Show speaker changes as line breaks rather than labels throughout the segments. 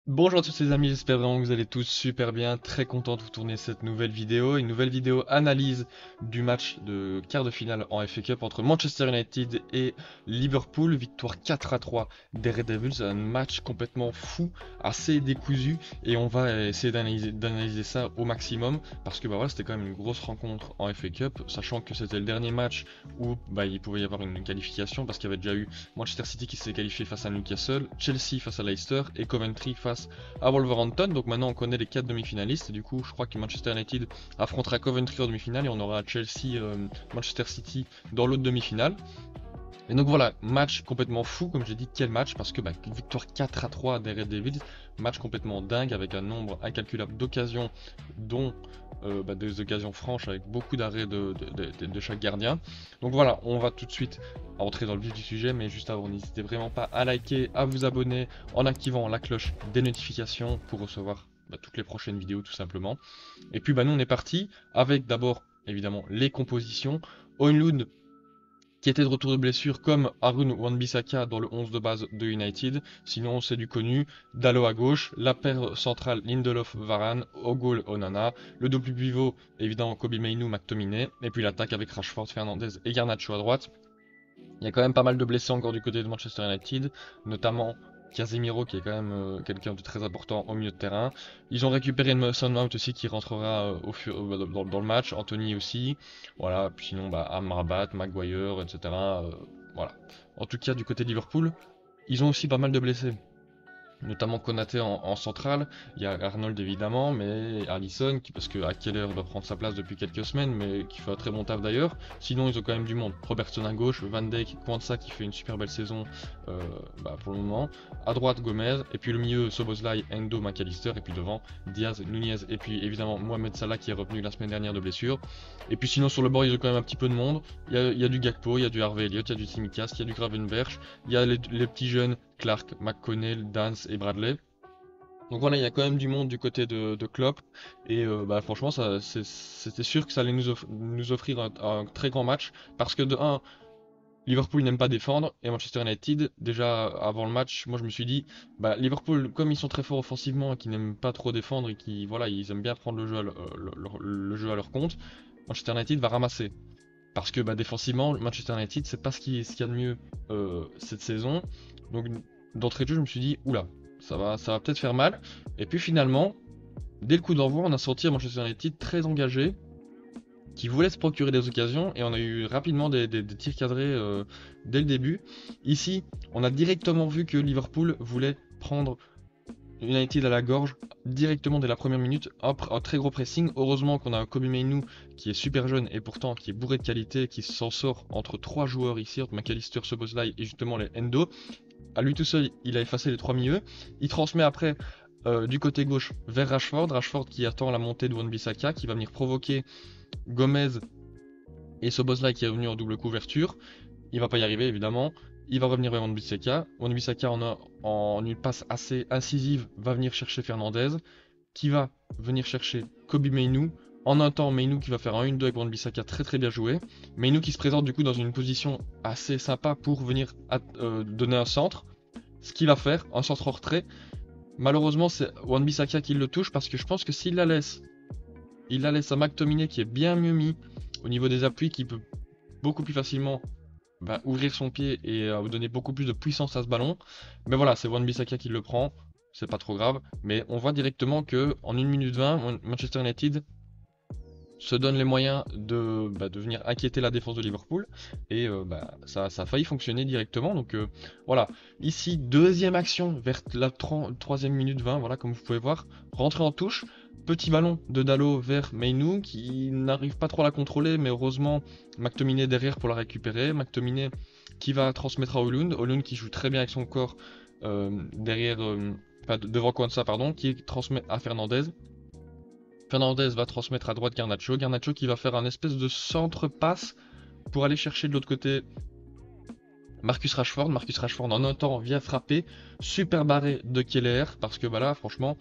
Bonjour à tous les amis, j'espère vraiment que vous allez tous super bien, très content de vous tourner cette nouvelle vidéo, une nouvelle vidéo analyse du match de quart de finale en FA Cup entre Manchester United et Liverpool, victoire 4-3 des Red Devils, un match complètement fou, assez décousu, et on va essayer d'analyser ça au maximum, parce que bah voilà, c'était quand même une grosse rencontre en FA Cup, sachant que c'était le dernier match où il pouvait y avoir une qualification, parce qu'il y avait déjà eu Manchester City qui s'est qualifié face à Newcastle, Chelsea face à Leicester et Coventry face à Wolverhampton. Donc maintenant on connaît les 4 demi-finalistes. Du coup, je crois que Manchester United affrontera Coventry en demi-finale et on aura Chelsea, Manchester City dans l'autre demi-finale. Et donc voilà, match complètement fou, comme j'ai dit, quel match, parce que victoire 4-3 des Red Devils, match complètement dingue avec un nombre incalculable d'occasions, dont des occasions franches avec beaucoup d'arrêts de chaque gardien. Donc voilà, on va tout de suite entrer dans le vif du sujet, mais juste avant, n'hésitez vraiment pas à liker, à vous abonner en activant la cloche des notifications pour recevoir toutes les prochaines vidéos tout simplement. Et puis nous on est parti avec d'abord évidemment les compositions. Højlund qui était de retour de blessure comme Harun Wan-Bissaka dans le 11 de base de United. Sinon, c'est du connu. Dalot à gauche, la paire centrale Lindelof-Varane, Ogol Onana, le double pivot, évidemment Kobe Mainoo, McTominay, et puis l'attaque avec Rashford, Fernandez et Garnacho à droite. Il y a quand même pas mal de blessés encore du côté de Manchester United, notamment Casemiro qui est quand même quelqu'un de très important au milieu de terrain. Ils ont récupéré Mason Mount aussi qui rentrera dans le match, Anthony aussi. Voilà, puis sinon Amrabat, Maguire, etc. Voilà. En tout cas du côté de Liverpool, ils ont aussi pas mal de blessés, notamment Konaté en centrale. Il y a Arnold évidemment, mais Alisson, parce que Keller doit prendre sa place depuis quelques semaines, mais qui fait un très bon taf d'ailleurs. Sinon, ils ont quand même du monde. Robertson à gauche, Van Dijk, Kwanzaa qui fait une super belle saison pour le moment. À droite, Gomez, et puis le milieu, Szoboszlai, Endo, McAllister, et puis devant, Diaz, Nunez, et puis évidemment Mohamed Salah qui est revenu la semaine dernière de blessure. Et puis sinon, sur le bord, ils ont quand même un petit peu de monde. Il y a du Gakpo, il y a du Harvey Elliott, il y a du Tsimikas, il y a du Gravenberch, il y a les petits jeunes Clark, McConnell, Dance et Bradley. Donc voilà, il y a quand même du monde du côté de Klopp. Et franchement, c'était sûr que ça allait nous offrir un très grand match. Parce que de 1, Liverpool n'aime pas défendre. Et Manchester United, déjà avant le match, moi je me suis dit, Liverpool, comme ils sont très forts offensivement et qu'ils n'aiment pas trop défendre et qui voilà, ils aiment bien prendre le jeu le jeu à leur compte, Manchester United va ramasser. Parce que défensivement, Manchester United, c'est pas ce qu'il y a de mieux cette saison. Donc d'entrée de jeu, je me suis dit, oula, ça va peut-être faire mal. Et puis finalement, dès le coup d'envoi, on a senti un Manchester United très engagé, qui voulait se procurer des occasions, et on a eu rapidement des tirs cadrés dès le début. Ici, on a directement vu que Liverpool voulait prendre United à la gorge directement dès la première minute, un très gros pressing. Heureusement qu'on a un Kobe Mainoo qui est super jeune et pourtant qui est bourré de qualité, qui s'en sort entre trois joueurs ici, entre McAllister, Szoboszlai et justement les Endo. À lui tout seul, il a effacé les trois milieux. Il transmet après du côté gauche vers Rashford. Rashford qui attend la montée de Wan-Bissaka, qui va venir provoquer Gomez et Szoboszlai qui est revenu en double couverture. Il va pas y arriver évidemment. Il va revenir vers Wan-Bissaka. Wan-Bissaka en une passe assez incisive va venir chercher Fernandez, qui va venir chercher Kobe Mainoo. En un temps, Mainoo qui va faire un 1-2 avec Wan-Bissaka très très bien joué. Mainoo qui se présente du coup dans une position assez sympa pour venir donner un centre. Ce qu'il va faire, un centre en retrait. Malheureusement, c'est Wan-Bissaka qui le touche parce que je pense que s'il la laisse, il la laisse à McTominay qui est bien mieux mis au niveau des appuis, qui peut beaucoup plus facilement ouvrir son pied et donner beaucoup plus de puissance à ce ballon. Mais voilà, c'est Wan-Bissaka qui le prend, c'est pas trop grave. Mais on voit directement que en 1 minute 20, Manchester United se donne les moyens de venir inquiéter la défense de Liverpool. Et ça a failli fonctionner directement. Donc voilà, ici, deuxième action vers la 3e minute 20, voilà, comme vous pouvez voir, rentrée en touche. Petit ballon de Dalot vers Mainoo qui n'arrive pas trop à la contrôler, mais heureusement McTominay derrière pour la récupérer. McTominay qui va transmettre à Højlund. Højlund qui joue très bien avec son corps derrière, devant Kwanzaa, pardon, qui transmet à Fernandez. Fernandez va transmettre à droite Garnacho. Garnacho qui va faire un espèce de centre-passe pour aller chercher de l'autre côté Marcus Rashford. Marcus Rashford en un temps vient frapper. Super barré de Keller parce que là franchement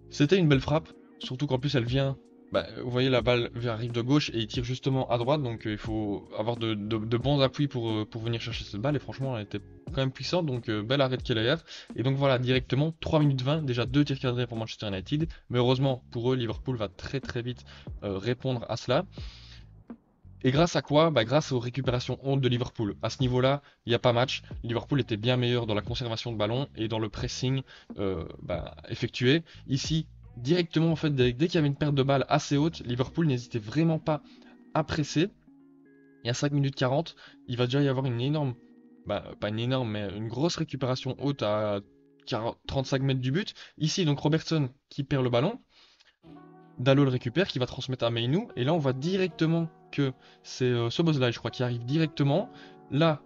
c'était une belle frappe. Surtout qu'en plus elle vient bah, vous voyez la balle arrive de gauche et il tire justement à droite, donc il faut avoir de bons appuis pour venir chercher cette balle, et franchement elle était quand même puissante, donc bel arrêt de Keller. Et donc voilà, directement 3 minutes 20, déjà 2 tirs cadrés pour Manchester United, mais heureusement pour eux, Liverpool va très très vite répondre à cela. Et grâce à quoi? Bah, grâce aux récupérations hautes de Liverpool. À ce niveau-là, il n'y a pas match. Liverpool était bien meilleur dans la conservation de ballon et dans le pressing effectué. Ici, directement, en fait, dès qu'il y avait une perte de balle assez haute, Liverpool n'hésitait vraiment pas à presser. Et à 5 minutes 40, il va déjà y avoir une énorme, bah, pas une énorme, mais une grosse récupération haute à 35 mètres du but. Ici, donc Robertson qui perd le ballon. Dalot le récupère, qui va transmettre à Mainou, et là on voit directement que c'est Szoboszlai, je crois, qui arrive directement. Là,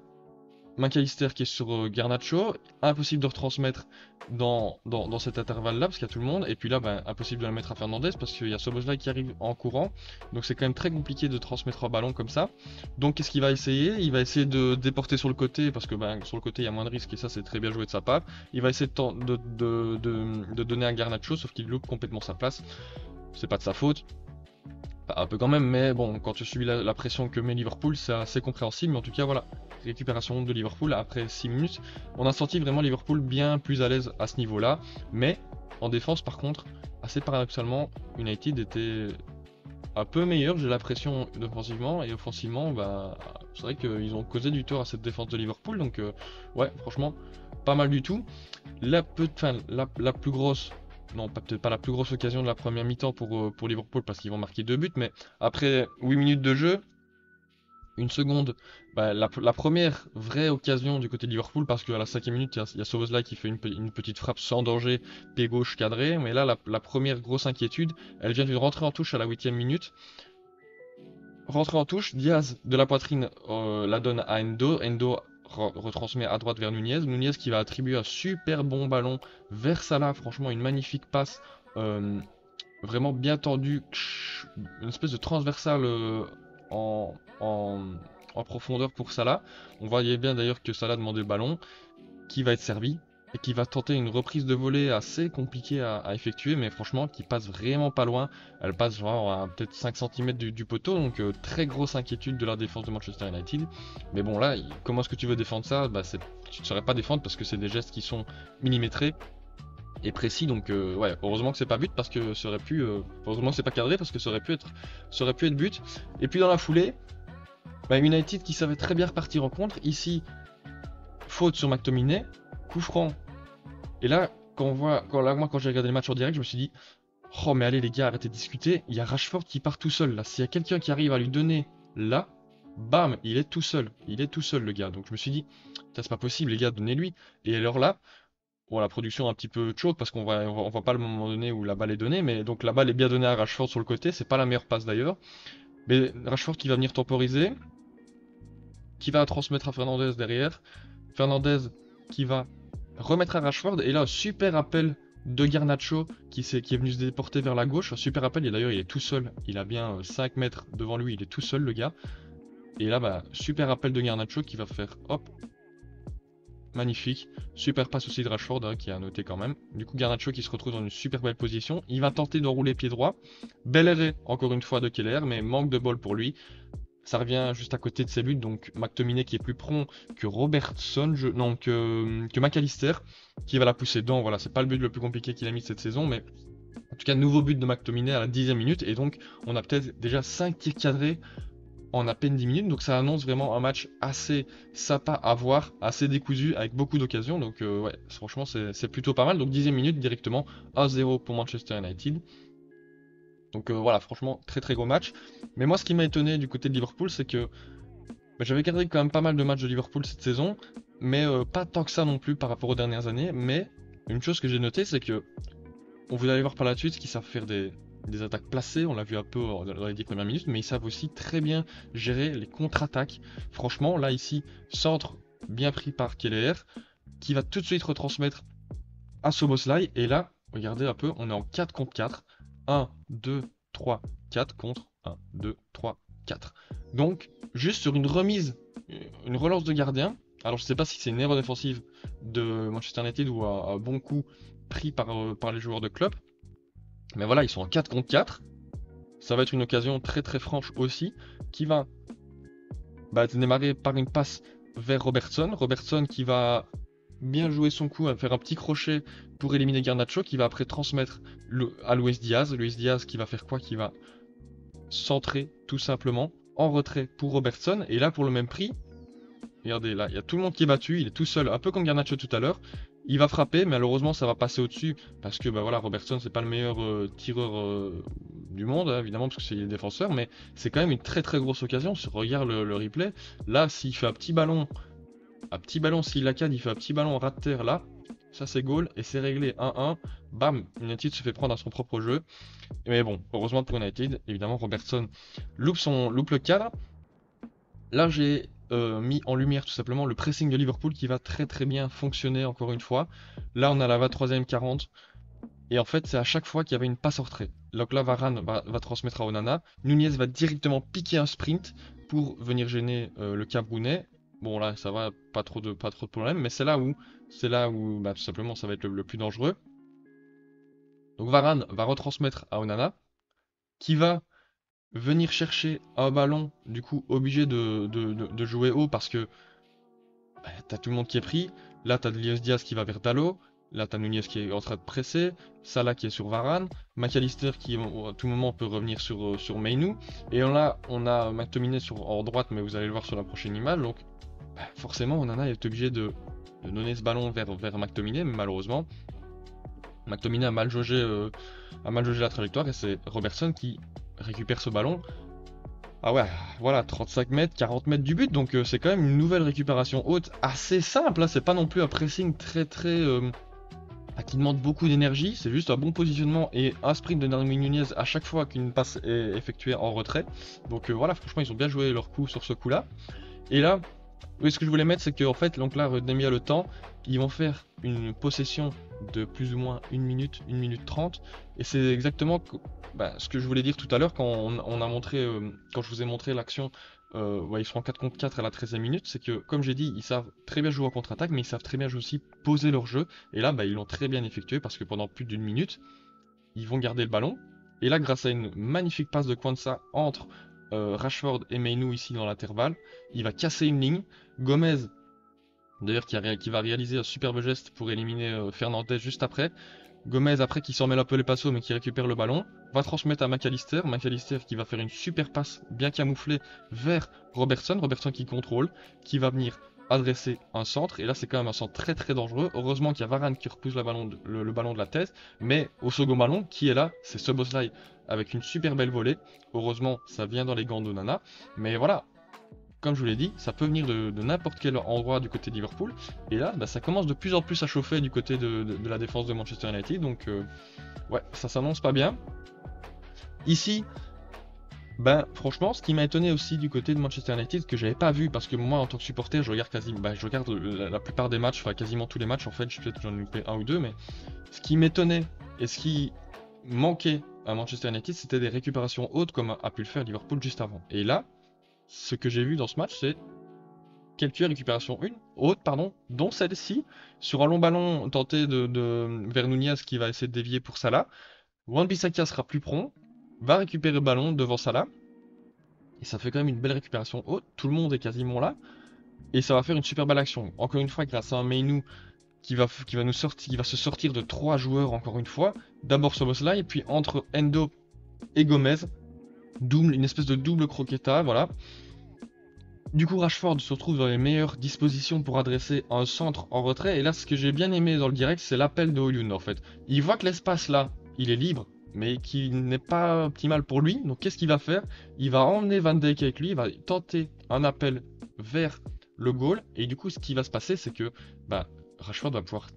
McAllister qui est sur Garnacho, impossible de retransmettre dans cet intervalle-là, parce qu'il y a tout le monde, et puis là, ben, impossible de la mettre à Fernandez, parce qu'il y a Szoboszlai qui arrive en courant, donc c'est quand même très compliqué de transmettre un ballon comme ça. Donc qu'est-ce qu'il va essayer? Il va essayer de déporter sur le côté, parce que ben, sur le côté il y a moins de risques, et ça c'est très bien joué de sa part. Il va essayer de donner à Garnacho, sauf qu'il loupe complètement sa place. C'est pas de sa faute, un peu quand même, mais bon, quand tu subis la pression que met Liverpool, c'est assez compréhensible. Mais en tout cas, voilà, récupération de Liverpool après 6 minutes. On a senti vraiment Liverpool bien plus à l'aise à ce niveau-là. Mais en défense, par contre, assez paradoxalement, United était un peu meilleur, j'ai l'impression, défensivement. Et offensivement, bah, c'est vrai qu'ils ont causé du tort à cette défense de Liverpool. Donc, ouais, franchement, pas mal du tout. La plus grosse, non, peut-être pas la plus grosse occasion de la première mi-temps pour Liverpool parce qu'ils vont marquer 2 buts, mais après 8 minutes de jeu, une seconde, bah, la première vraie occasion du côté de Liverpool, parce qu'à la 5e minute, il y a Szoboszlai qui fait une petite frappe sans danger, pied gauche cadré, mais là, la première grosse inquiétude, elle vient d'une rentrée en touche à la 8e minute. Rentrée en touche, Diaz de la poitrine la donne à Endo. Endo retransmet à droite vers Nunez. Nunez qui va attribuer un super bon ballon vers Salah. Franchement, une magnifique passe. euh, Vraiment bien tendue. Une espèce de transversale en, en, en profondeur pour Salah. On voyait bien d'ailleurs que Salah demandait le ballon, qui va être servi et qui va tenter une reprise de volée assez compliquée à effectuer, mais franchement qui passe vraiment pas loin. Elle passe genre à peut-être 5 cm du poteau, donc très grosse inquiétude de la défense de Manchester United. Mais bon là, comment est-ce que tu veux défendre ça? Bah, tu ne saurais pas défendre parce que c'est des gestes qui sont millimétrés et précis, donc ouais, heureusement que c'est pas but parce que ça aurait pu, heureusement que c'est pas cadré parce que ça aurait pu être but. Et puis dans la foulée, bah, United qui savait très bien repartir en contre, ici faute sur McTominay, coup franc. Et là, quand j'ai regardé le match en direct, je me suis dit, oh mais allez les gars, arrêtez de discuter. Il y a Rashford qui part tout seul là. S'il y a quelqu'un qui arrive à lui donner là, bam, il est tout seul. Il est tout seul le gars. Donc je me suis dit, c'est pas possible les gars, donnez-lui. Et alors là, bon la production est un petit peu choke parce on voit pas le moment donné où la balle est donnée, mais donc la balle est bien donnée à Rashford sur le côté. C'est pas la meilleure passe d'ailleurs. Mais Rashford qui va venir temporiser, qui va transmettre à Fernandez derrière. Fernandez qui va remettre à Rashford. Et là, un super appel de Garnacho qui est venu se déporter vers la gauche. Un super appel, et d'ailleurs il est tout seul. Il a bien 5 mètres devant lui, il est tout seul le gars. Et là, bah, super appel de Garnacho qui va faire hop. Magnifique. Super passe aussi de Rashford hein, qui a noté quand même. Du coup, Garnacho qui se retrouve dans une super belle position. Il va tenter d'enrouler pied droit. Bel arrêt, encore une fois, de Keller, mais manque de bol pour lui. Ça revient juste à côté de ses buts, donc McTominay qui est plus prompt que Robertson, non, que McAllister, qui va la pousser dedans. Voilà, c'est pas le but le plus compliqué qu'il a mis cette saison, mais en tout cas, nouveau but de McTominay à la 10e minute, et donc on a peut-être déjà 5 tirs cadrés en à peine 10 minutes, donc ça annonce vraiment un match assez sympa à voir, assez décousu, avec beaucoup d'occasions, donc ouais, franchement c'est plutôt pas mal. Donc 10e minute directement, 1-0 pour Manchester United. Donc voilà, franchement, très très gros match. Mais moi, ce qui m'a étonné du côté de Liverpool, c'est que bah, j'avais regardé quand même pas mal de matchs de Liverpool cette saison, mais pas tant que ça non plus par rapport aux dernières années. Mais une chose que j'ai notée, c'est que on vous allez voir par la suite qu'ils savent faire des attaques placées, on l'a vu un peu dans les 10 premières minutes, mais ils savent aussi très bien gérer les contre-attaques. Franchement, là ici, centre bien pris par Keller, qui va tout de suite retransmettre à Szoboszlai, et là, regardez un peu, on est en 4 contre 4. 1, 2, 3, 4 contre 1, 2, 3, 4. Donc, juste sur une remise, une relance de gardien, alors je sais pas si c'est une erreur défensive de Manchester United ou un bon coup pris par les joueurs de Klopp, mais voilà, ils sont en 4 contre 4. ça va être une occasion très très franche aussi, qui va démarrer par une passe vers Robertson. Robertson qui va bien jouer son coup, à faire un petit crochet pour éliminer Garnacho, qui va après transmettre à Luis Diaz. Luis Diaz qui va faire quoi? Qui va centrer tout simplement en retrait pour Robertson. Et là, pour le même prix, regardez, là, il y a tout le monde qui est battu, il est tout seul, un peu comme Garnacho tout à l'heure. Il va frapper, mais malheureusement, ça va passer au-dessus, parce que voilà, Robertson, c'est pas le meilleur tireur du monde, hein, évidemment, parce que c'est le défenseur, mais c'est quand même une très très grosse occasion. Si on regarde le replay, là, s'il fait un petit ballon, s'il la cadre, il fait un petit ballon ras de terre là, ça c'est goal, et c'est réglé 1-1. Bam, United se fait prendre à son propre jeu. Mais bon, heureusement pour United, évidemment, Robertson loupe le cadre. Là, j'ai mis en lumière tout simplement le pressing de Liverpool qui va très très bien fonctionner encore une fois. Là, on a la 23e 40. Et en fait, c'est à chaque fois qu'il y avait une passe en retrait. Donc là, Varane va transmettre à Onana. Nunez va directement piquer un sprint pour venir gêner le Camerounais. Bon, là, ça va, pas trop de problèmes. Mais c'est là où tout simplement, ça va être le plus dangereux. Donc Varane va retransmettre à Onana, qui va venir chercher un ballon, du coup obligé de jouer haut parce que t'as tout le monde qui est pris. Là t'as Luis Diaz qui va vers Dalot, là t'as Nunez qui est en train de presser, Salah qui est sur Varane, McAllister qui à tout moment peut revenir sur Mainoo, et là on a McTominay en droite, mais vous allez le voir sur la prochaine image. Donc forcément Onana est obligé de donner ce ballon vers McTominay, mais malheureusement McTominay a mal jaugé la trajectoire, et c'est Robertson qui récupère ce ballon. Ah ouais, voilà, 35 mètres, 40 mètres du but, donc c'est quand même une nouvelle récupération haute assez simple, hein, c'est pas non plus un pressing très qui demande beaucoup d'énergie, c'est juste un bon positionnement et un sprint de Darwin Nunez à chaque fois qu'une passe est effectuée en retrait. Donc voilà, franchement ils ont bien joué leur coup sur ce coup là. Et là, oui, ce que je voulais mettre, c'est qu'en fait, donc là, Redemia le temps, ils vont faire une possession de plus ou moins 1 minute 30, et c'est exactement ce que je voulais dire tout à l'heure quand on a montré, quand je vous ai montré l'action, ils sont en 4 contre 4 à la 13e minute, c'est que, comme j'ai dit, ils savent très bien jouer en contre-attaque, mais ils savent très bien aussi poser leur jeu, et là, ils l'ont très bien effectué, parce que pendant plus d'une minute, ils vont garder le ballon, et là, grâce à une magnifique passe de Kwanzaa entre Rashford et Mainoo ici dans l'intervalle, il va casser une ligne. Gomez, d'ailleurs, qui va réaliser un superbe geste pour éliminer Fernandez juste après. Gomez, après, qui s'en mêle un peu les passos, mais qui récupère le ballon, va transmettre à McAllister. McAllister qui va faire une super passe bien camouflée vers Robertson. Robertson qui contrôle, qui va venir adresser un centre. Et là, c'est quand même un centre très très dangereux. Heureusement qu'il y a Varane qui repousse le ballon de la tête. Mais au second ballon, qui est là, c'est Szoboszlai avec une super belle volée. Heureusement, ça vient dans les gants d'Onana. Mais voilà, comme je vous l'ai dit, ça peut venir de n'importe quel endroit du côté de Liverpool. Et là, ça commence de plus en plus à chauffer du côté de la défense de Manchester United. Donc, ouais, ça s'annonce pas bien. Ici, franchement, ce qui m'a étonné aussi du côté de Manchester United, que j'avais pas vu, parce que moi, en tant que supporter, je regarde je regarde la plupart des matchs, enfin quasiment tous les matchs, en fait, peut-être j'en ai loupé un ou deux, mais ce qui m'étonnait et ce qui manquait à Manchester United, c'était des récupérations hautes comme a pu le faire Liverpool juste avant. Et là, ce que j'ai vu dans ce match, c'est quelques récupérations hautes, dont celle-ci, sur un long ballon tenté vers Nunez qui va essayer de dévier pour Salah. Wan-Bissaka sera plus prompt, va récupérer le ballon devant Salah, et ça fait quand même une belle récupération haute, tout le monde est quasiment là, et ça va faire une super belle action. Encore une fois, grâce à un Mainoo qui va se sortir de 3 joueurs encore une fois, d'abord Szoboszlai, et puis entre Endo et Gomez, une espèce de double croqueta, voilà. Du coup, Rashford se retrouve dans les meilleures dispositions pour adresser un centre en retrait. Et là, ce que j'ai bien aimé dans le direct, c'est l'appel de Højlund en fait. Il voit que l'espace là, il est libre, mais qu'il n'est pas optimal pour lui. Donc, qu'est-ce qu'il va faire? Il va emmener Van Dijk avec lui, il va tenter un appel vers le goal. Et du coup, ce qui va se passer, c'est que Rashford va pouvoir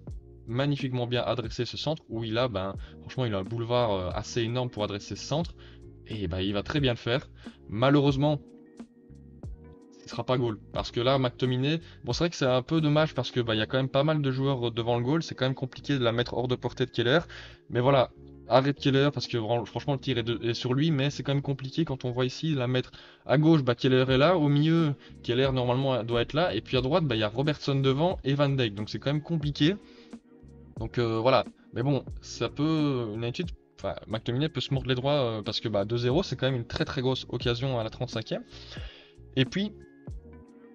magnifiquement bien adresser ce centre où il a, franchement, il a un boulevard assez énorme pour adresser ce centre. Et il va très bien le faire. Malheureusement, il sera pas goal. Parce que là, McTominay, bon, c'est vrai que c'est un peu dommage parce que il y a quand même pas mal de joueurs devant le goal. C'est quand même compliqué de la mettre hors de portée de Keller. Mais voilà, arrête Keller parce que franchement, le tir est sur lui. Mais c'est quand même compliqué quand on voit ici la mettre à gauche. Keller est là. Au milieu, Keller normalement doit être là. Et puis à droite, il y a Robertson devant et Van Dijk. Donc c'est quand même compliqué. Donc voilà. Mais bon, ça peut. United enfin, McTominay peut se mordre les doigts parce que bah, 2-0 c'est quand même une très très grosse occasion à la 35e. Et puis,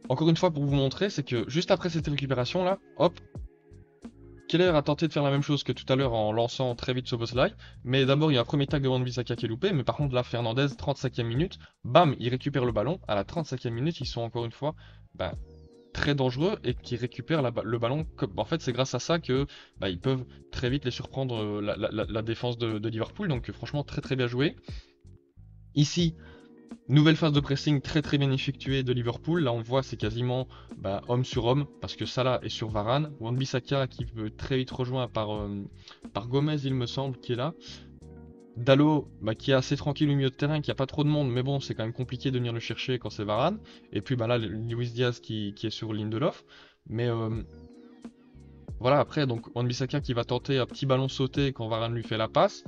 encore une fois pour vous montrer, c'est que juste après cette récupération là, hop, Keller a tenté de faire la même chose que tout à l'heure en lançant très vite Szoboszlai, mais d'abord il y a un premier tag de Wan-Bissaka qui est loupé, mais par contre là Fernandez, 35e minute, bam, il récupère le ballon, à la 35e minute ils sont encore une fois bah, très dangereux et qui récupèrent le ballon. En fait c'est grâce à ça que bah, ils peuvent très vite les surprendre la défense de Liverpool, donc franchement très très bien joué. Ici, nouvelle phase de pressing très très bien effectuée de Liverpool. Là on voit c'est quasiment bah, homme sur homme parce que Salah est sur Varane. Wan-Bissaka qui peut très vite rejoint par Gomez il me semble qui est là. Dalot bah, qui est assez tranquille au milieu de terrain, qui a pas trop de monde mais bon c'est quand même compliqué de venir le chercher quand c'est Varane. Et puis bah, là Luis Diaz qui est sur Lindelof. Mais voilà après donc Wan-Bissaka qui va tenter un petit ballon sauté quand Varane lui fait la passe.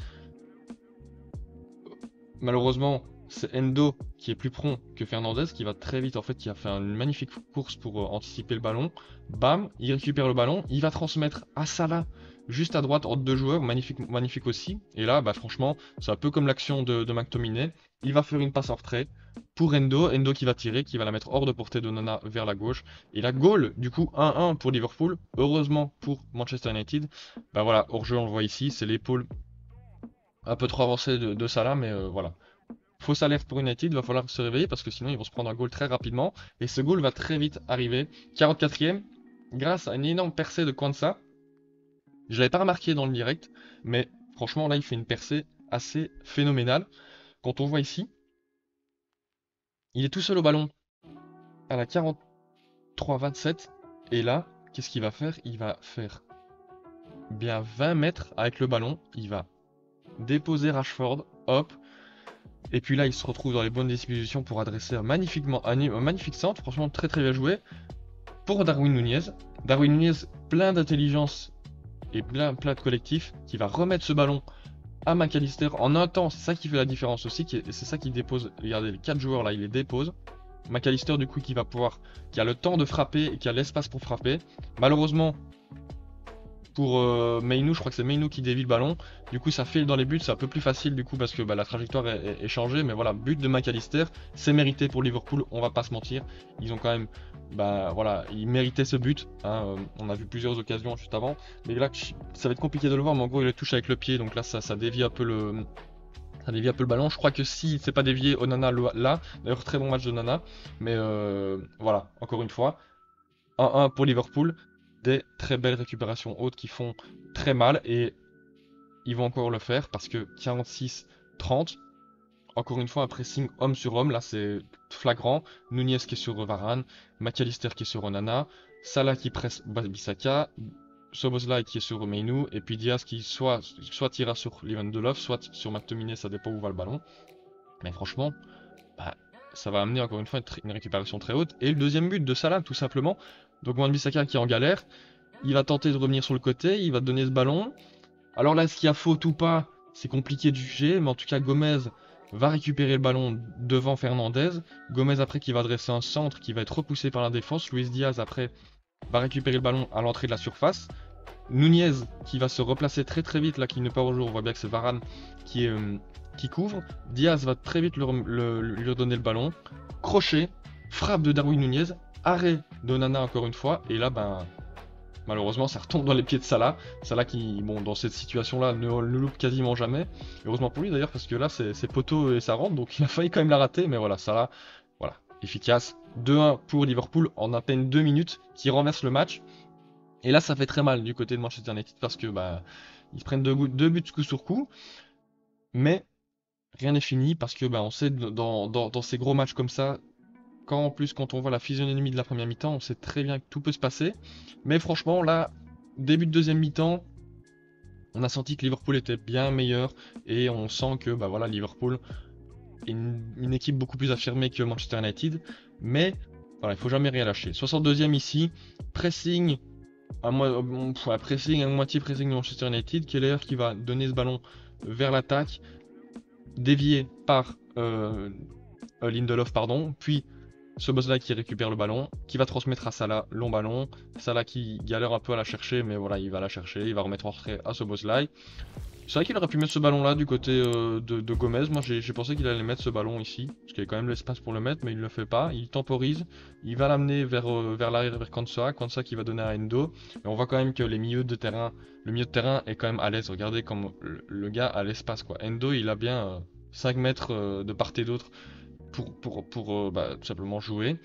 Malheureusement, c'est Endo qui est plus prompt que Fernandez, qui va très vite, en fait, qui a fait une magnifique course pour anticiper le ballon. Bam, il récupère le ballon, il va transmettre à Salah, juste à droite, entre deux joueurs, magnifique, magnifique aussi. Et là, bah, franchement, c'est un peu comme l'action de McTominay. Il va faire une passe en retrait pour Endo, Endo qui va tirer, qui va la mettre hors de portée de Nana vers la gauche. Et la goal, du coup, 1-1 pour Liverpool. Heureusement pour Manchester United. Bah voilà, hors-jeu, on le voit ici, c'est l'épaule un peu trop avancée de Salah, mais voilà. Fausse alerte pour United, il va falloir se réveiller parce que sinon ils vont se prendre un goal très rapidement. Et ce goal va très vite arriver. 44e, grâce à une énorme percée de Kwanzaa. Je ne l'avais pas remarqué dans le direct, mais franchement là il fait une percée assez phénoménale. Quand on voit ici, il est tout seul au ballon à la 43-27. Et là, qu'est-ce qu'il va faire? Il va faire bien 20 mètres avec le ballon. Il va déposer Rashford, hop. Et puis là, il se retrouve dans les bonnes dispositions pour adresser un magnifique centre. Franchement, très très bien joué pour Darwin Nunez. Darwin Nunez, plein d'intelligence et plein de collectif, qui va remettre ce ballon à McAllister en un temps. C'est ça qui fait la différence aussi. C'est ça qui dépose. Regardez, les 4 joueurs là, il les dépose. McAllister, du coup, qui a le temps de frapper et qui a l'espace pour frapper. Malheureusement, pour Meinou, je crois que c'est Meinou qui dévie le ballon. Du coup, ça file dans les buts, c'est un peu plus facile du coup parce que bah, la trajectoire est changée. Mais voilà, but de McAllister, c'est mérité pour Liverpool, on va pas se mentir. Ils ont quand même, bah voilà, ils méritaient ce but. Hein, on a vu plusieurs occasions juste avant. Mais là, ça va être compliqué de le voir, mais en gros, il le touche avec le pied. Donc là, ça dévie un peu ça dévie un peu le ballon. Je crois que si c'est pas dévié, Onana là. D'ailleurs, très bon match de Nana. Mais voilà, encore une fois, 1-1 pour Liverpool. Des très belles récupérations hautes qui font très mal et ils vont encore le faire parce que 46-30, encore une fois un pressing homme sur homme, là c'est flagrant. Nunez qui est sur Varane, McAllister qui est sur Onana, Salah qui presse Bissaka, Szoboszlai qui est sur Meinou et puis Diaz qui soit tira sur Lindelof, soit sur McTominay, ça dépend où va le ballon. Mais franchement, bah, ça va amener encore une fois une récupération très haute. Et le deuxième but de Salah tout simplement. Donc Wan-Bissaka qui est en galère, il va tenter de revenir sur le côté, il va donner ce ballon. Alors là, est-ce qu'il y a faute ou pas? C'est compliqué de juger, mais en tout cas, Gomez va récupérer le ballon devant Fernandez. Gomez après qui va dresser un centre qui va être repoussé par la défense. Luis Diaz après va récupérer le ballon à l'entrée de la surface. Nunez qui va se replacer très très vite là, qui n'est pas au jour. On voit bien que c'est Varane qui couvre. Diaz va très vite lui redonner le ballon. Crochet, frappe de Darwin Nunez, arrêt de Nana encore une fois. Et là, ben, malheureusement, ça retombe dans les pieds de Salah. Salah qui, bon, dans cette situation-là, ne loupe quasiment jamais. Heureusement pour lui d'ailleurs, parce que là, c'est poteau et ça rentre, donc il a failli quand même la rater. Mais voilà, Salah, voilà, efficace. 2-1 pour Liverpool en à peine 2 minutes, qui renverse le match. Et là, ça fait très mal du côté de Manchester United, parce que bah, ils se prennent deux buts coup sur coup. Mais rien n'est fini, parce que bah, on sait, dans ces gros matchs comme ça, quand on voit la physionomie de la première mi-temps, on sait très bien que tout peut se passer. Mais franchement, là, début de deuxième mi-temps, on a senti que Liverpool était bien meilleur et on sent que bah voilà, Liverpool est une équipe beaucoup plus affirmée que Manchester United. Mais voilà, il faut jamais rien lâcher. 62e ici, pressing pressing à moitié pressing de Manchester United. Keller qui va donner ce ballon vers l'attaque, dévié par Lindelof, pardon, puis Szoboszlai qui récupère le ballon, qui va transmettre à Salah, long ballon. Salah qui galère un peu à la chercher, mais voilà, il va la chercher, il va remettre en retrait à Szoboszlai. C'est vrai qu'il aurait pu mettre ce ballon-là du côté de Gomez. Moi, j'ai pensé qu'il allait mettre ce ballon ici, parce qu'il y a quand même l'espace pour le mettre, mais il ne le fait pas. Il temporise, il va l'amener vers l'arrière, vers Konsa. Konsa qui va donner à Endo. Et on voit quand même que les milieux de terrain, le milieu de terrain est quand même à l'aise. Regardez comme le gars a l'espace, quoi. Endo, il a bien 5 mètres de part et d'autre pour bah, tout simplement jouer.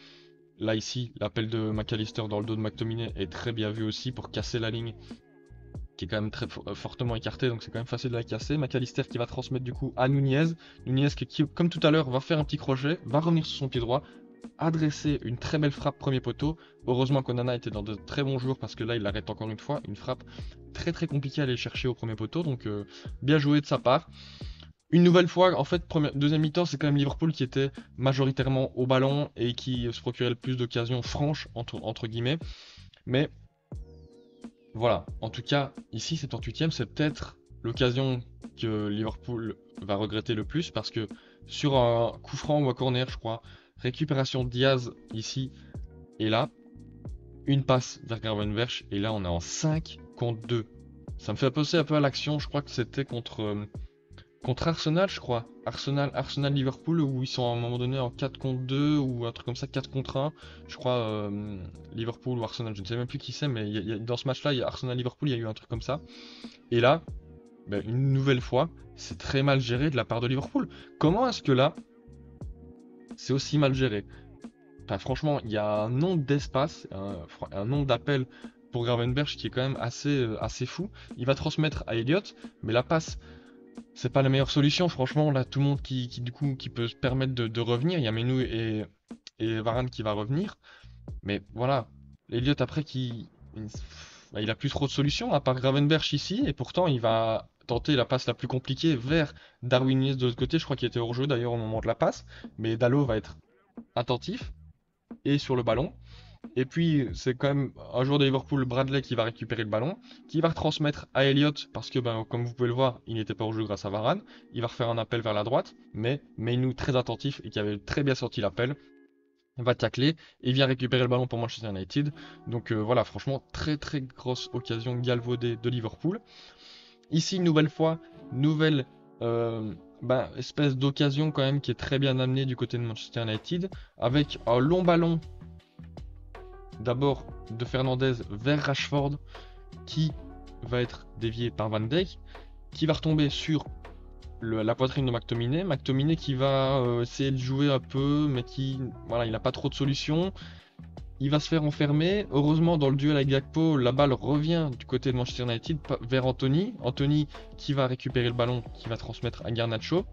Là, ici, l'appel de McAllister dans le dos de McTominay est très bien vu aussi pour casser la ligne qui est quand même très fortement écarté, donc c'est quand même facile de la casser. McAllister qui va transmettre du coup à Nunez. Nunez qui, comme tout à l'heure, va faire un petit crochet, va revenir sur son pied droit, adresser une très belle frappe premier poteau. Heureusement qu'Onana était dans de très bons jours parce que là il l'arrête encore une fois. Une frappe très compliquée à aller chercher au premier poteau, donc bien joué de sa part. Une nouvelle fois, en fait, deuxième mi-temps, c'est quand même Liverpool qui était majoritairement au ballon et qui se procurait le plus d'occasions franches, entre guillemets. Mais voilà, en tout cas, ici, cette 38e, c'est peut-être l'occasion que Liverpool va regretter le plus parce que sur un coup franc ou un corner, je crois, récupération de Diaz ici et là, une passe vers Gravenberch et là on est en 5 contre 2. Ça me fait penser un peu à l'action, je crois que c'était contre Arsenal, je crois. Arsenal-Liverpool, où ils sont à un moment donné en 4 contre 2 ou un truc comme ça, 4 contre 1. Je crois Liverpool ou Arsenal, je ne sais même plus qui c'est, mais dans ce match-là, il y a Arsenal-Liverpool, il y a eu un truc comme ça. Et là, ben, une nouvelle fois, c'est très mal géré de la part de Liverpool. Comment est-ce que là, c'est aussi mal géré? Enfin, franchement, il y a un nombre d'espace, un nombre d'appels pour Gravenberch qui est quand même assez fou. Il va transmettre à Elliott, mais la passe c'est pas la meilleure solution, franchement. Là, tout le monde du coup, qui peut se permettre de revenir. Il y a Menou et Varane qui va revenir. Mais voilà, Elliott après il a plus trop de solutions à part Gravenberch ici. Et pourtant, il va tenter la passe la plus compliquée vers Darwin Nunez de l'autre côté. Je crois qu'il était hors jeu d'ailleurs au moment de la passe. Mais Dalot va être attentif et sur le ballon. Et puis, c'est quand même un joueur de Liverpool, Bradley, qui va récupérer le ballon, qui va retransmettre à Elliott, parce que, ben, comme vous pouvez le voir, il n'était pas au jeu grâce à Varane. Il va refaire un appel vers la droite, mais Mainoo, très attentif et qui avait très bien sorti l'appel, va tacler et vient récupérer le ballon pour Manchester United. Donc voilà, franchement, très grosse occasion galvaudée de Liverpool. Ici, une nouvelle fois, nouvelle ben, espèce d'occasion quand même qui est très bien amenée du côté de Manchester United, avec un long ballon d'abord de Fernandez vers Rashford qui va être dévié par Van Dijk, qui va retomber sur la poitrine de McTominay. McTominay qui va essayer de jouer un peu, mais qui, voilà, il n'a pas trop de solutions. Il va se faire enfermer. Heureusement, dans le duel avec Gakpo, la balle revient du côté de Manchester United vers Anthony. Anthony qui va récupérer le ballon, qui va transmettre à Garnacho.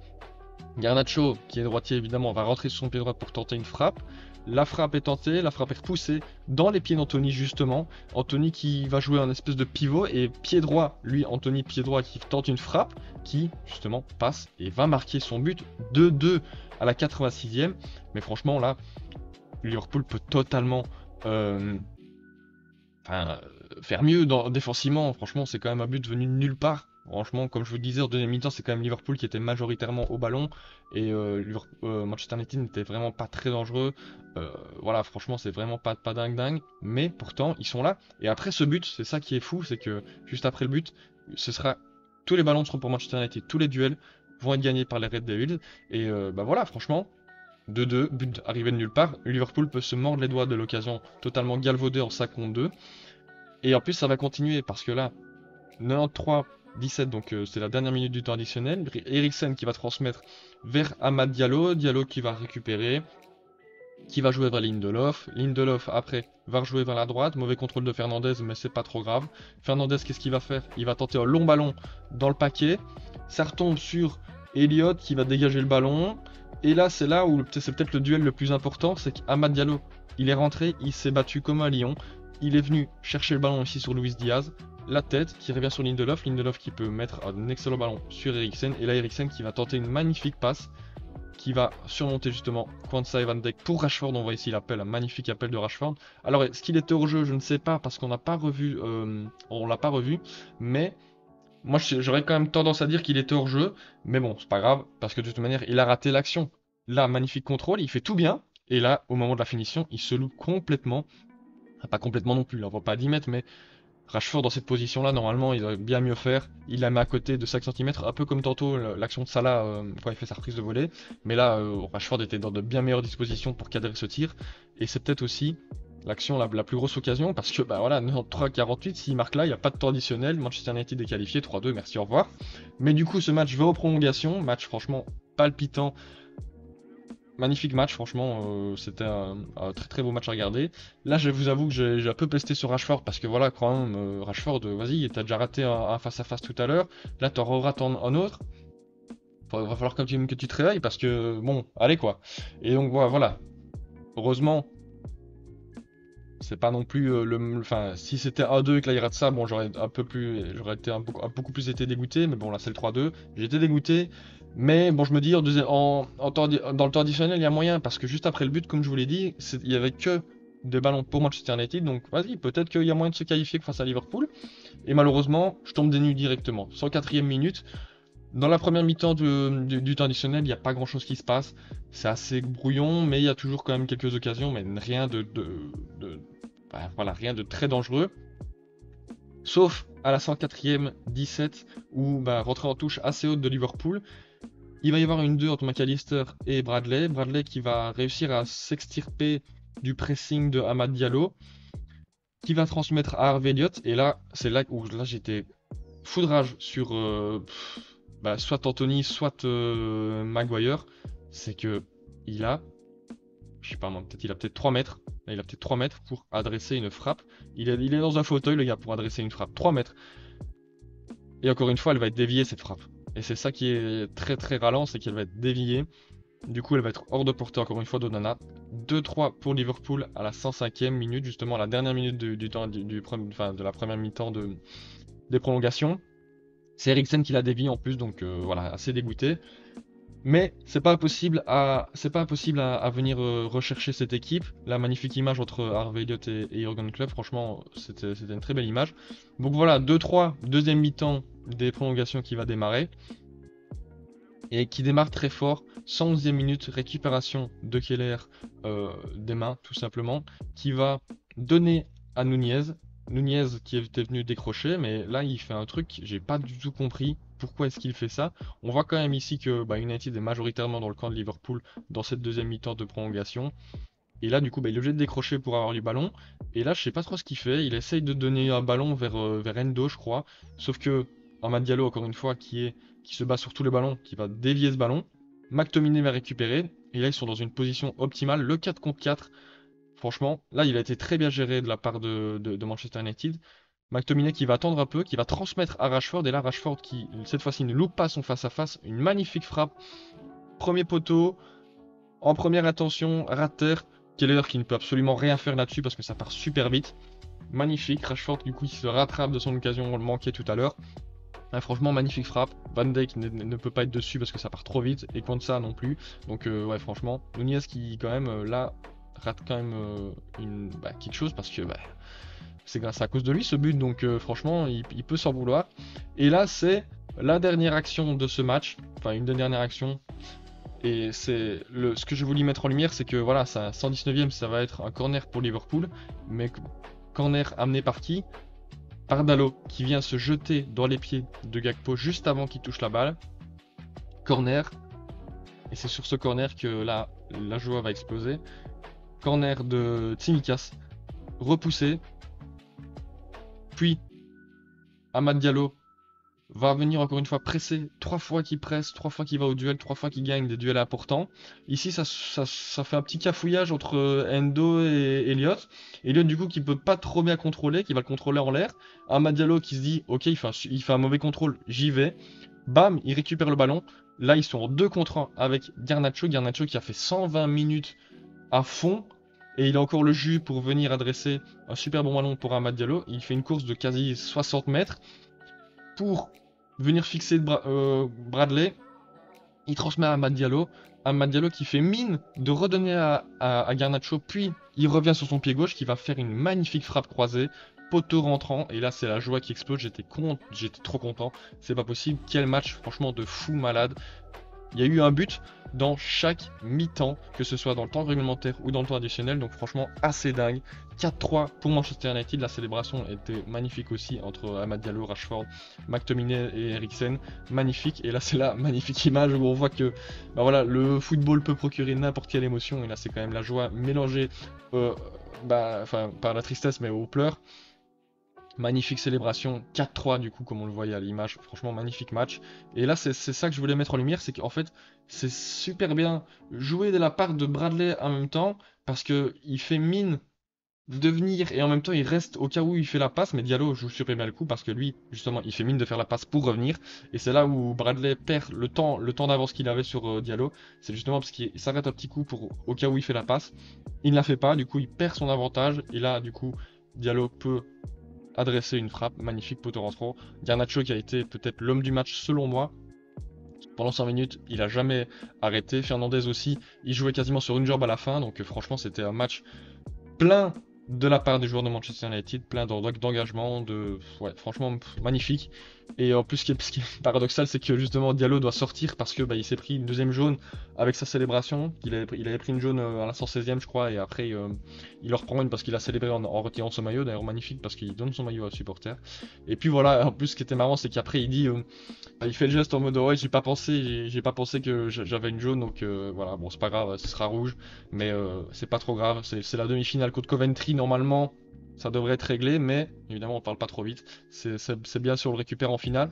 Garnacho, qui est droitier évidemment, va rentrer sur son pied droit pour tenter une frappe. La frappe est tentée, la frappe est repoussée dans les pieds d'Anthony justement. Anthony qui va jouer un espèce de pivot et pied droit, lui Anthony pied droit qui tente une frappe qui justement passe et va marquer son but 2-2 à la 86e. Mais franchement là, Liverpool peut totalement faire mieux défensivement. Franchement c'est quand même un but venu de nulle part. Franchement, comme je vous le disais, en deuxième mi-temps, c'est quand même Liverpool qui était majoritairement au ballon et Manchester United n'était vraiment pas très dangereux. Voilà, franchement, c'est vraiment pas dingue, mais pourtant, ils sont là. Et après ce but, c'est ça qui est fou, c'est que juste après le but, tous les ballons seront pour Manchester United, tous les duels vont être gagnés par les Red Devils. Et bah voilà, franchement, 2-2, but arrivé de nulle part. Liverpool peut se mordre les doigts de l'occasion totalement galvaudée en 5 contre 2. Et en plus, ça va continuer parce que là, 93-17, donc c'est la dernière minute du temps additionnel. Eriksen qui va transmettre vers Amad Diallo. Diallo qui va récupérer, qui va jouer vers Lindelof. Lindelof après va rejouer vers la droite. Mauvais contrôle de Fernandez, mais c'est pas trop grave. Fernandez, qu'est-ce qu'il va faire? Il va tenter un long ballon dans le paquet. Ça retombe sur Elliott qui va dégager le ballon. Et là, c'est là où c'est peut-être le duel le plus important, c'est qu'Amad Diallo, il est rentré, il s'est battu comme un lion. Il est venu chercher le ballon ici sur Luis Diaz, la tête qui revient sur Lindelof, Lindelof qui peut mettre un excellent ballon sur Eriksen, et là Eriksen qui va tenter une magnifique passe, qui va surmonter justement Kwanza et Van Dijk pour Rashford. On voit ici l'appel, un magnifique appel de Rashford. Alors est-ce qu'il était hors jeu? Je ne sais pas parce qu'on n'a pas revu, on l'a pas revu, mais moi j'aurais quand même tendance à dire qu'il était hors jeu, mais bon c'est pas grave parce que de toute manière il a raté l'action. Là magnifique contrôle, il fait tout bien, et là au moment de la finition il se loupe complètement. Pas complètement non plus, là, on voit pas à 10 mètres, mais Rashford dans cette position-là, normalement, il aurait bien mieux faire. Il la met à côté de 5 cm, un peu comme tantôt l'action de Salah quand il fait sa reprise de volée. Mais là, Rashford était dans de bien meilleures dispositions pour cadrer ce tir. Et c'est peut-être aussi l'action la plus grosse occasion, parce que bah voilà, 93-48, s'il marque là, il n'y a pas de temps additionnel. Manchester United est qualifié 3-2, merci, au revoir. Mais du coup, ce match va aux prolongations. Match franchement palpitant. Magnifique match, franchement, c'était un très très beau match à regarder. Là, je vous avoue que j'ai un peu pesté sur Rashford parce que voilà, quand même, Rashford, vas-y, t'as déjà raté un face-à-face tout à l'heure. Là, t'en rates un autre. Va falloir que tu te réveilles parce que, bon, allez quoi. Et donc voilà. Heureusement, c'est pas non plus enfin, si c'était 1-2 et que là il rate ça, bon, j'aurais été beaucoup plus été dégoûté, mais bon, là c'est le 3-2. J'ai été dégoûté, mais bon, je me dis, dans le temps additionnel, il y a moyen, parce que juste après le but, comme je vous l'ai dit, il y avait que des ballons pour Manchester United, donc vas-y, peut-être qu'il y a moyen de se qualifier face à Liverpool. Et malheureusement, je tombe des nues directement. 104e minute. Dans la première mi-temps du temps additionnel, il n'y a pas grand chose qui se passe. C'est assez brouillon, mais il y a toujours quand même quelques occasions, mais rien voilà, rien de très dangereux. Sauf à la 104e 17, où rentrée en touche assez haute de Liverpool. Il va y avoir une 2 entre McAllister et Bradley. Bradley qui va réussir à s'extirper du pressing de Amad Diallo, qui va transmettre à Harvey Elliott. Et là, c'est là où j'étais foudrage sur soit Anthony, soit Maguire. C'est que il a, je sais pas moi, il a peut-être 3 mètres. Là, il a peut-être 3 mètres pour adresser une frappe. Il est dans un fauteuil, le gars, pour adresser une frappe. 3 mètres. Et encore une fois, elle va être déviée, cette frappe. Et c'est ça qui est très très ralent, c'est qu'elle va être déviée. Du coup, elle va être hors de portée, encore une fois, d'Onana. 2-3 pour Liverpool à la 105e minute, justement, la dernière minute de la première mi-temps des prolongations. C'est Eriksen qui l'a dévié en plus, donc voilà, assez dégoûté. Mais c'est pas impossible à venir rechercher cette équipe. La magnifique image entre Harvey Elliott et Jurgen Klopp, franchement, c'était une très belle image. Donc voilà, 2-3, deuxième mi-temps des prolongations qui va démarrer. Et qui démarre très fort. 111e minute, récupération de Keller des mains, tout simplement, qui va donner à Nunez. Nunez qui était venu décrocher, mais là il fait un truc, j'ai pas du tout compris pourquoi est-ce qu'il fait ça. On voit quand même ici que United est majoritairement dans le camp de Liverpool dans cette deuxième mi-temps de prolongation. Et là du coup il est obligé de décrocher pour avoir du ballon. Et là je sais pas trop ce qu'il fait, il essaye de donner un ballon vers Endo je crois. Sauf que Amad Diallo encore une fois qui se bat sur tous les ballons, qui va dévier ce ballon. McTominay va récupérer. Et là ils sont dans une position optimale, le 4 contre 4. Franchement, là, il a été très bien géré de la part de Manchester United. McTominay qui va attendre un peu, qui va transmettre à Rashford. Et là, Rashford qui, cette fois-ci, ne loupe pas son face-à-face. Une magnifique frappe. Premier poteau. En première intention, rate terre. Keller qui ne peut absolument rien faire là-dessus parce que ça part super vite. Magnifique. Rashford, du coup, il se rattrape de son occasion. On le manquait tout à l'heure. Franchement, magnifique frappe. Van Dijk ne peut pas être dessus parce que ça part trop vite. Et Konsa non plus. Donc, ouais, franchement, Nunez qui, quand même, là, rate quand même quelque chose parce que c'est grâce à cause de lui ce but, donc franchement il peut s'en vouloir. Et là c'est la dernière action de ce match, enfin une des dernières actions, et c'est ce que je voulais mettre en lumière, c'est que voilà, ça 119e, ça va être un corner pour Liverpool, mais corner amené par qui? Par Dalot qui vient se jeter dans les pieds de Gakpo juste avant qu'il touche la balle. Corner, et c'est sur ce corner que là la joie va exploser. Corner de Tsimikas, repoussé. Puis, Amad Diallo va venir encore une fois presser. 3 fois qu'il presse, 3 fois qu'il va au duel, 3 fois qu'il gagne des duels importants. Ici, ça fait un petit cafouillage entre Endo et Elliott. Elliott, du coup, qui peut pas trop bien contrôler, qui va le contrôler en l'air. Amad Diallo qui se dit, ok, il fait un mauvais contrôle, j'y vais. Bam, il récupère le ballon. Là, ils sont en 2 contre 1 avec Garnacho. Garnacho qui a fait 120 minutes à fond. Et il a encore le jus pour venir adresser un super bon ballon pour Amad Diallo. Il fait une course de quasi 60 mètres pour venir fixer Bradley. Il transmet à Amad Diallo. Amad Diallo qui fait mine de redonner à Garnacho. Puis il revient sur son pied gauche qui va faire une magnifique frappe croisée. Poteau rentrant. Et là c'est la joie qui explose. J'étais trop content. C'est pas possible. Quel match franchement de fou malade. Il y a eu un but dans chaque mi-temps, que ce soit dans le temps réglementaire ou dans le temps additionnel, donc franchement assez dingue. 4-3 pour Manchester United, la célébration était magnifique aussi entre Amad Diallo, Rashford, McTominay et Eriksen, magnifique. Et là c'est la magnifique image où on voit que bah voilà, le football peut procurer n'importe quelle émotion, et là c'est quand même la joie mélangée par la tristesse mais aux pleurs. Magnifique célébration, 4-3 du coup comme on le voyait à l'image, franchement magnifique match. Et là c'est ça que je voulais mettre en lumière, c'est qu'en fait c'est super bien joué de la part de Bradley en même temps, parce que il fait mine de venir et en même temps il reste au cas où il fait la passe, mais Diallo joue super bien le coup parce que lui justement il fait mine de faire la passe pour revenir, et c'est là où Bradley perd le temps d'avance qu'il avait sur Diallo, c'est justement parce qu'il s'arrête un petit coup pour au cas où il fait la passe, il ne la fait pas, du coup il perd son avantage, et là du coup Diallo peut adresser une frappe magnifique poteau rentrant. Garnacho qui a été peut-être l'homme du match selon moi. Pendant 5 minutes, il a jamais arrêté. Fernandez aussi, il jouait quasiment sur une jambe à la fin. Donc franchement, c'était un match plein de la part des joueurs de Manchester United, plein d'engagement, ouais, franchement magnifique. Et en plus, ce qui est paradoxal, c'est que justement Diallo doit sortir parce que il s'est pris une deuxième jaune avec sa célébration. Il avait pris une jaune à la 116e, je crois, et après il en reprend une parce qu'il a célébré en retirant son maillot. D'ailleurs, magnifique parce qu'il donne son maillot à supporter. Et puis voilà, en plus, ce qui était marrant, c'est qu'après il dit, il fait le geste en mode ouais, j'ai pas pensé que j'avais une jaune, donc voilà, bon, c'est pas grave, ce sera rouge, mais c'est pas trop grave. C'est la demi-finale contre Coventry, normalement ça devrait être réglé, mais évidemment on parle pas trop vite, c'est bien si on le récupère en finale.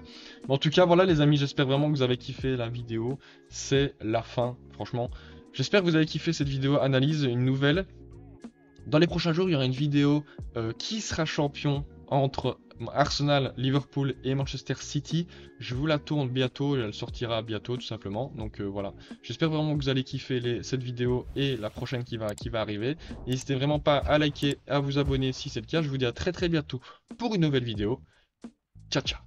Mais en tout cas voilà les amis, j'espère vraiment que vous avez kiffé la vidéo, c'est la fin franchement. J'espère que vous avez kiffé cette vidéo analyse, une nouvelle. Dans les prochains jours il y aura une vidéo qui sera champion entre Arsenal, Liverpool et Manchester City. Je vous la tourne bientôt, elle sortira bientôt tout simplement. Donc voilà, j'espère vraiment que vous allez kiffer cette vidéo et la prochaine qui va arriver. N'hésitez vraiment pas à liker, à vous abonner si c'est le cas. Je vous dis à très bientôt pour une nouvelle vidéo. Ciao ciao.